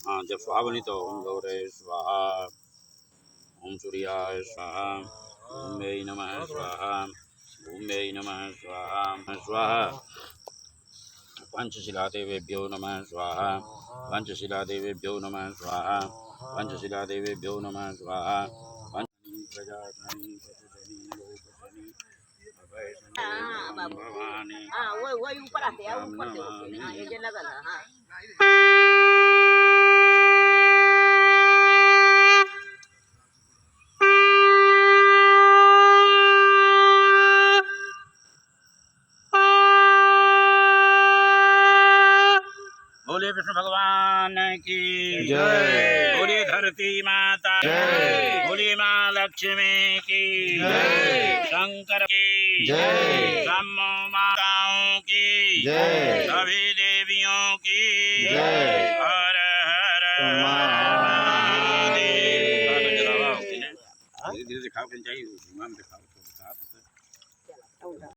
हाँ जब स्वाहा बनी तो ओम गौरे स्वाहा, ओम सूर्याय स्वाहा, ओम वै नमः स्वाहा, ओम वै नमः स्वाहा स्वाहा। पंचशिलादेवेभ्यो नमः स्वाहा, पंचशिलादेवेभ्यो नमः स्वाहा, पंचशिलादेवेभ्यो नमः स्वाहा। प्रजाधनी पशुधनी लोकधनी अभयधनी भवानी वही ऊपर आते हैं, ऊपर से होके हाँ ये जो लगा ना हाँ। बोले विष्णु भगवान की जय। बोले धरती माता जय। बोले माँ लक्ष्मी की जय। शंकर की जय। ब्रह्म माताओं की जय। सभी देवियों की जय। हर हर महादेव। धीरे धीरे दिखाओ चाहिए।